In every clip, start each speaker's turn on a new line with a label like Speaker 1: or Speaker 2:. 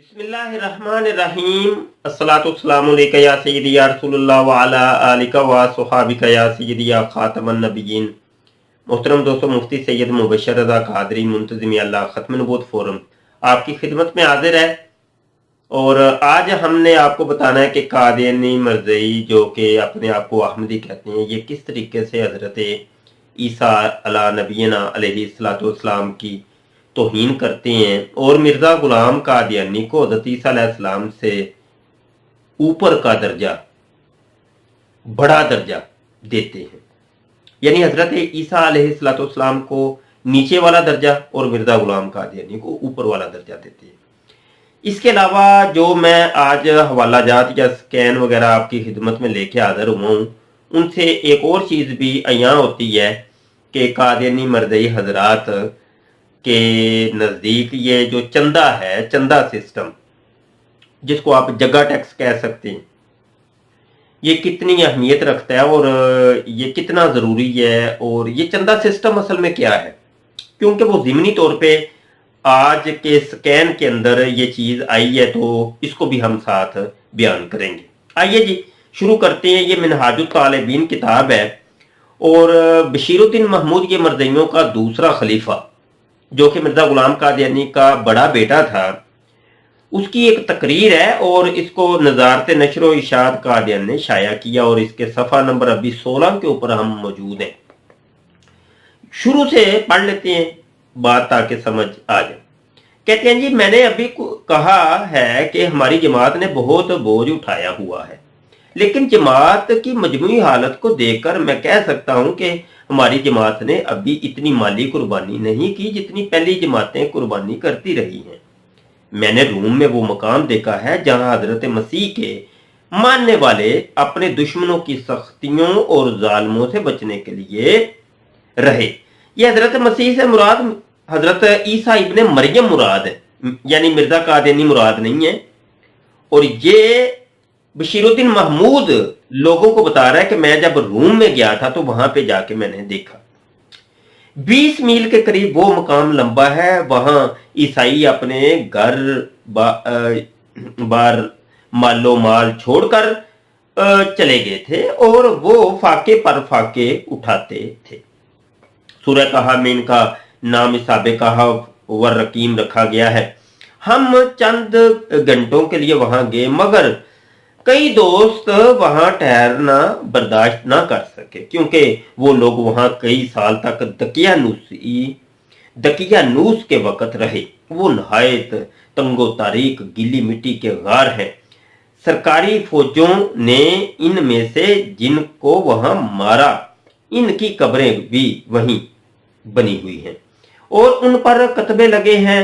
Speaker 1: बिस्मिल्लाहिर्रहमानिर्रहीम। अस्सलातु वस्सलामु अलैका या सय्यदी या रसूलुल्लाह व अला आलिका व सुहाबिका या सय्यदी या खातमन नबिय्यीन। मोहतरम दोस्तों, मुफ्ती सैयद मुबशर रज़ा कादरी मुंतज़िम अल्लाह खत्म नबूवत फोरम आपकी खिदमत में हाजिर है। और आज हमने आपको बताना है कि कादियानी मरज़ई जो कि अपने आप को अहमदी कहते हैं, ये किस तरीके से हज़रत ईसा अला नबीना अलैहिस्सलातु वस्सलाम की तौहीन करते हैं और मिर्ज़ा गुलाम कादियानी को हज़रत ईसा अलैहिस्सलाम से ऊपर का दर्जा, बड़ा दर्जा देते हैं। यानी हज़रत ईसा अलैहिस्सलाम को नीचे वाला दर्जा और मिर्ज़ा गुलाम कादियानी को ऊपर वाला दर्जा देते हैं। इसके अलावा जो मैं आज हवाला जात या स्कैन वगैरह आपकी खिदमत में लेके हाजिर हुआ हूँ, उनसे एक और चीज़ भी अयां होती है कि कादियानी मरज़ई हजरात के नज़दीक ये जो चंदा है, चंदा सिस्टम जिसको आप जगह टैक्स कह सकते हैं, ये कितनी अहमियत रखता है और ये कितना ज़रूरी है और ये चंदा सिस्टम असल में क्या है, क्योंकि वो ज़िमनी तौर पे आज के स्कैन के अंदर ये चीज़ आई है, तो इसको भी हम साथ बयान करेंगे। आइए जी शुरू करते हैं। ये मिनहाजुत तालिबीन किताब है और बशीरुद्दीन महमूद ये मरज़इयों का दूसरा खलीफा जो कि मिर्ज़ा गुलाम कादियानी का बड़ा बेटा था, उसकी एक तकरीर है और इसको नज़ारत नशर व इशाअत कादियान ने शाया किया और इसके सफ़ा नंबर अभी 16 के ऊपर हम मौजूद हैं। शुरू से पढ़ लेते हैं बात ताकि समझ आ जाए। कहते हैं जी, मैंने अभी कहा है कि हमारी जमात ने बहुत बोझ उठाया हुआ है, लेकिन जमात की मजमूई हालत को देखकर मैं कह सकता हूं कि हमारी जमात ने अभी इतनी माली कुर्बानी नहीं की जितनी पहली जमातें कुर्बानी करती रही हैं। मैंने रूम में वो मकाम देखा है जहां हजरत मसीह के मानने वाले अपने दुश्मनों की सख्तियों और जालमों से बचने के लिए रहे। ये हजरत मसीह से मुराद हजरत ईसा इब्ने मरियम मुराद है, यानी मिर्जा कादियानी मुराद नहीं है। और ये बशीरुद्दीन महमूद लोगों को बता रहा है कि मैं जब रूम में गया था तो वहां पे जाके मैंने देखा 20 मील के करीब वो मकाम लंबा है। वहां ईसाई अपने घर बार मालो माल छोड़कर चले गए थे और वो फाके पर फाके उठाते थे। सूरह कहा में इनका नाम इसाबे कहा वर रकीम रखा गया है। हम चंद घंटों के लिए वहां गए, मगर कई दोस्त वहां ठहरना बर्दाश्त ना कर सके, क्योंकि वो लोग वहां कई साल तक दकियानूस के वक्त रहे। वो नहायत तंगो तारीक गीली मिट्टी के गार हैं। सरकारी फौजों ने इनमें से जिनको वहां मारा, इनकी कब्रें भी वहीं बनी हुई हैं और उन पर कतबे लगे हैं।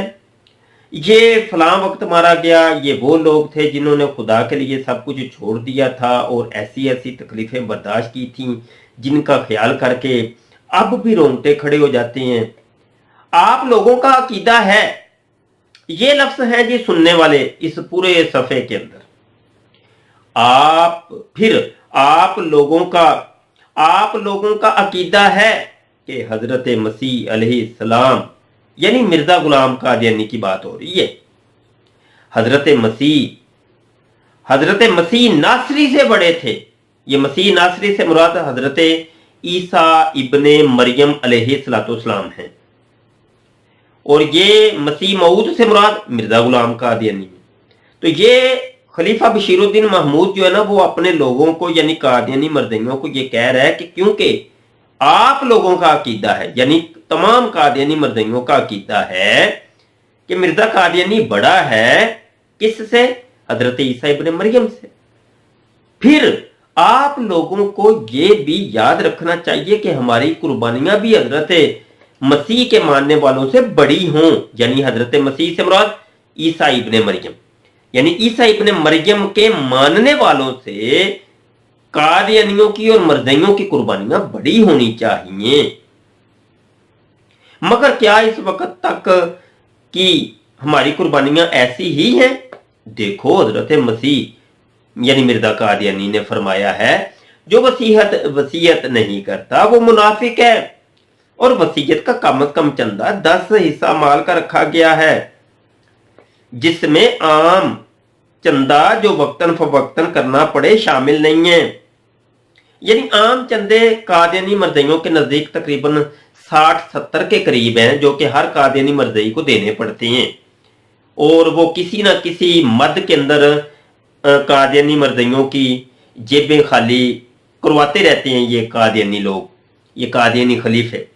Speaker 1: ये फलां वक्त मारा गया, ये वो लोग थे जिन्होंने खुदा के लिए सब कुछ छोड़ दिया था और ऐसी ऐसी तकलीफें बर्दाश्त की थीं जिनका ख्याल करके अब भी रोंगटे खड़े हो जाते हैं। आप लोगों का अकीदा है, ये लफ्ज है जी सुनने वाले इस पूरे सफ़े के अंदर। आप लोगों का अकीदा है कि हजरत मसीह अलैहिस्सलाम, यानी मिर्जा गुलाम कादियानी की बात हो रही है, हजरत मसीह नासरी से बड़े थे। ये मसीह नासरी से मुराद हजरत ईसा इब्ने मरियम अलैहिस्सलाम हैं और ये मसीह मऊद से मुराद मिर्जा गुलाम कादियानी। तो ये खलीफा बशीरुद्दीन महमूद जो है ना, वो अपने लोगों को यानी कादियानी मर्दइयों को ये कह रहा है कि क्योंकि आप लोगों का अकीदा है, यानी तमाम कादियानी मर्दइयों का अकीदा है कि मिर्जा कादियानी बड़ा है किससे? हजरत ईसा इब्ने मरियम से। फिर आप लोगों को ये भी याद रखना चाहिए कि हमारी कुर्बानियां भी हजरत मसीह के मानने वालों से बड़ी हों, यानी हजरत मसीह से मुराद ईसा इब्ने मरियम, यानी ईसा इब्ने मरियम के मानने वालों से कादियानियों की और मर्दइयों की कुर्बानियां बड़ी होनी चाहिए। मगर क्या इस वक्त तक की हमारी कुर्बानियां ऐसी ही हैं? देखो, हजरत मसीह यानी मिर्जा कादियानी ने फरमाया है, जो वसीयत नहीं करता वो मुनाफिक है और वसीयत का कम से कम चंदा 10 हिस्सा माल का रखा गया है। जिसमें आम चंदा जो वक्तन फवक्तन करना पड़े शामिल नहीं है। यानी आम चंदे कादियानी मर्दइयों के नजदीक तकरीबन 60-70 के करीब हैं, जो कि हर कादियानी मर्दई को देने पड़ते हैं, और वो किसी ना किसी मद के अंदर कादियानी मर्दइयों की जेबें खाली करवाते रहते हैं ये कादियानी लोग, ये कादियानी खलीफे।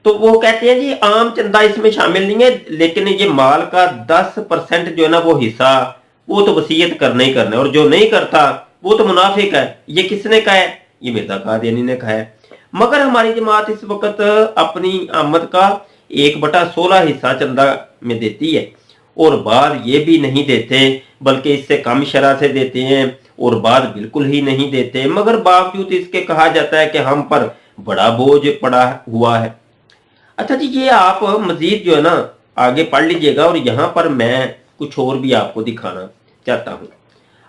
Speaker 1: तो वो कहते हैं जी आम चंदा इसमें शामिल नहीं है, लेकिन ये माल का 10% जो है ना वो हिस्सा वो तो वसीयत करना ही करना है, और जो नहीं करता वो तो मुनाफिक है। ये किसने कहा है? ये मिर्जा कादियानी ने कहा है। मगर हमारी जमात इस वक्त अपनी आमद का 1/16 हिस्सा चंदा में देती है, और बाद ये भी नहीं देते, बल्कि इससे कम शरह से देते हैं, और बाद बिल्कुल ही नहीं देते। मगर बावजूद इसके कहा जाता है कि हम पर बड़ा बोझ पड़ा हुआ है। अच्छा जी, ये आप मजीद जो है ना आगे पढ़ लीजिएगा, और यहाँ पर मैं कुछ और भी आपको दिखाना चाहता हूँ।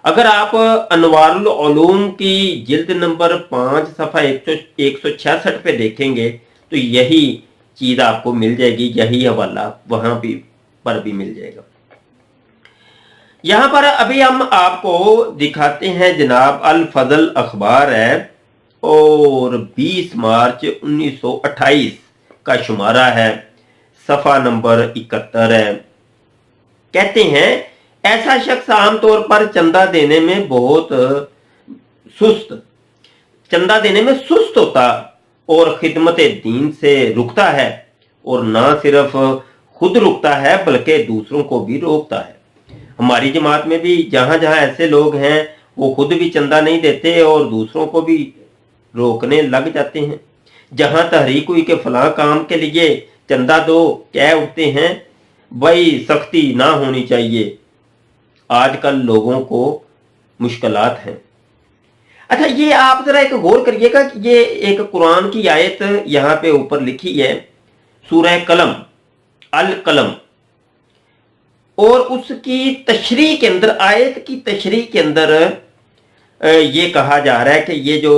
Speaker 1: अगर आप अनवारुल उलूम की जिल्द नंबर 5 सफ़ा 166 पे देखेंगे तो यही चीज आपको मिल जाएगी, यही हवाला वहां भी पर भी मिल जाएगा। यहां पर अभी हम आपको दिखाते हैं जनाब अल फजल अखबार है, और 20 मार्च 1928 का शुमारा है, सफ़ा नंबर 71 है। कहते हैं ऐसा शख्स आमतौर पर चंदा देने में बहुत चंदा देने में सुस्त होता और खिदमत दीन से रुकता है, और ना सिर्फ खुद रुकता है बल्कि दूसरों को भी रोकता है। हमारी जमात में भी जहां जहां ऐसे लोग हैं वो खुद भी चंदा नहीं देते और दूसरों को भी रोकने लग जाते हैं। जहां तहरीक हुई कि फलां काम के लिए चंदा दो कह उठते हैं, भाई सख्ती ना होनी चाहिए। आजकल लोगों को मुश्किलात हैं। अच्छा, ये आप जरा एक गौर करिएगा कि ये एक कुरान की आयत यहाँ पे ऊपर लिखी है, सूरह कलम, अल कलम, और उसकी तशरीह के अंदर, आयत की तशरीह के अंदर ये कहा जा रहा है कि ये जो,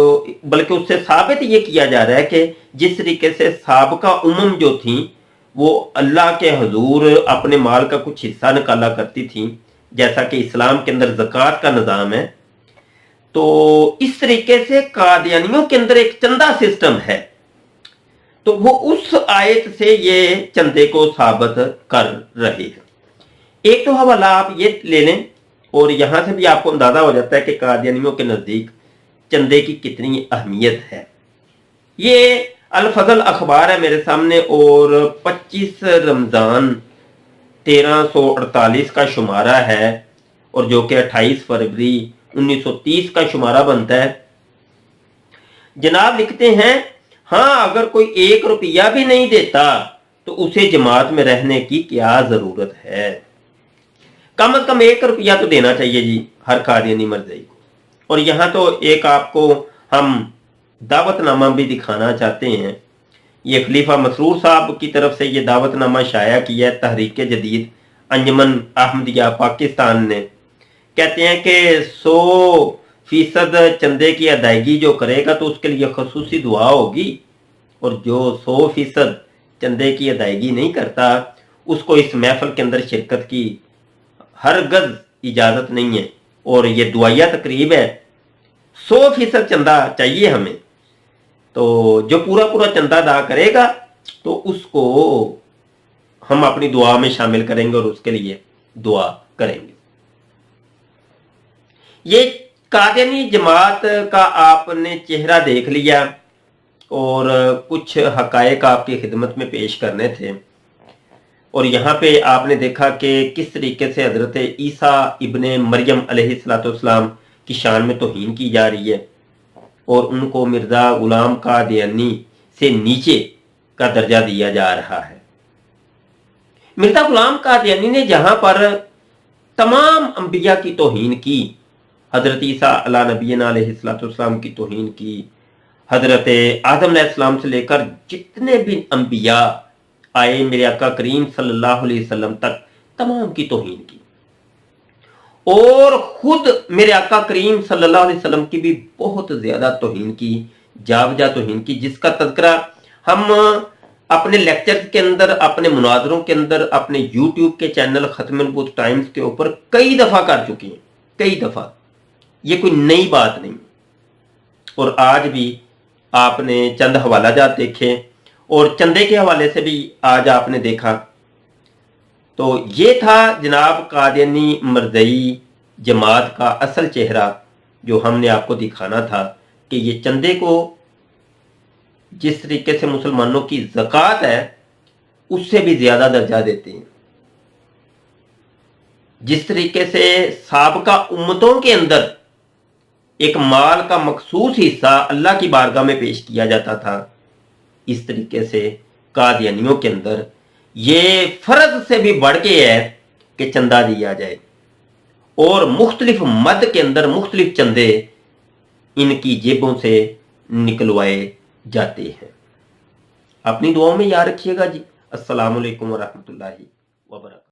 Speaker 1: बल्कि उससे साबित ये किया जा रहा है कि जिस तरीके से साबका उम्म जो थी वो अल्लाह के हुजूर अपने माल का कुछ हिस्सा निकाला करती थी, जैसा कि इस्लाम के अंदर ज़कात का निज़ाम है, तो इस तरीके से कादियानियों के अंदर एक चंदा सिस्टम है। तो वो उस आयत से ये चंदे को साबित कर रहे हैं। एक तो हवाला आप ये ले लें, और यहां से भी आपको अंदाजा हो जाता है कि कादियानियों के नजदीक चंदे की कितनी अहमियत है। ये अल फजल अखबार है मेरे सामने, और 25 रमजान 1348 का शुमारा है, और जो कि 28 फरवरी 1930 का शुमारा बनता है। जनाब लिखते हैं, हाँ अगर कोई 1 रुपया भी नहीं देता तो उसे जमात में रहने की क्या जरूरत है। कम से कम 1 रुपया तो देना चाहिए जी हर कादियानी मर्दई को। और यहाँ तो एक आपको हम दावतनामा भी दिखाना चाहते हैं। ये खलीफा मसरूर साहब की तरफ से ये दावतनामा शाया किया है तहरीक जदीद अंजमन अहमदिया पाकिस्तान ने। कहते हैं कि 100% चंदे की अदायगी जो करेगा तो उसके लिए खसूसी दुआ होगी, और जो 100% चंदे की अदायगी नहीं करता उसको इस महफिल के अंदर शिरकत की हरगज इजाजत नहीं है। और ये दुआया तकरीब है, 100% चंदा चाहिए हमें, तो जो पूरा पूरा चंदा अदा करेगा तो उसको हम अपनी दुआ में शामिल करेंगे और उसके लिए दुआ करेंगे। ये कादियानी जमात का आपने चेहरा देख लिया, और कुछ हकायक आपकी खिदमत में पेश करने थे। और यहाँ पे आपने देखा कि किस तरीके से हजरत ईसा इब्ने मरियम अलैहिस्सलाम की शान में तौहीन की जा रही है, और उनको मिर्जा गुलाम कादियानी से नीचे का दर्जा दिया जा रहा है। मिर्जा गुलाम कादियानी ने जहां पर तमाम अंबिया की तौहीन की, हजरत ईसा अला नबीना अलैहिस्सलाम की तौहीन की, हजरत आदम अलैहिस्सलाम से लेकर जितने भी अंबिया आए मेरे आका करीम सल्लल्लाहु अलैहि वसल्लम तक तमाम की तौहीन की, और खुद मेरे आका करीम सल्लल्लाहु अलैहि वसल्लम की भी बहुत ज्यादा तौहीन की, जावजा तौहीन की, जिसका तज़किरा हम اپنے لیکچرز کے اندر، اپنے مناظروں کے اندر، اپنے یوٹیوب کے چینل ختم البت ٹائمز کے اوپر کئی دفعہ کر چکی ہیں، کئی دفعہ، یہ کوئی نئی بات نہیں۔ اور آج بھی آپ نے چند حوالہ جات دیکھے، اور چندے کے حوالے سے بھی آج آپ نے دیکھا، تو یہ تھا جناب قادیانی مرزئی جماعت کا اصل چہرہ جو ہم نے آپ کو دکھانا تھا، کہ یہ چندے کو جس طریقے سے مسلمانوں کی زکوٰۃ ہے اس سے بھی زیادہ درجہ دیتے ہیں، جس طریقے سے سابقہ امتوں کے اندر ایک مال کا مخصوص حصہ اللہ کی بارگاہ میں پیش کیا جاتا تھا، اس طریقے سے قادیانیوں کے اندر یہ فرض سے بھی بڑھ کے ہے کہ چندہ دیا جائے، اور مختلف مد کے اندر مختلف چندے ان کی جیبوں سے نکلوائے جاتے ہیں۔ اپنی دعاؤں میں یاد رکھیے گا جی۔ السلام علیکم ورحمۃ اللہ وبرکاتہ۔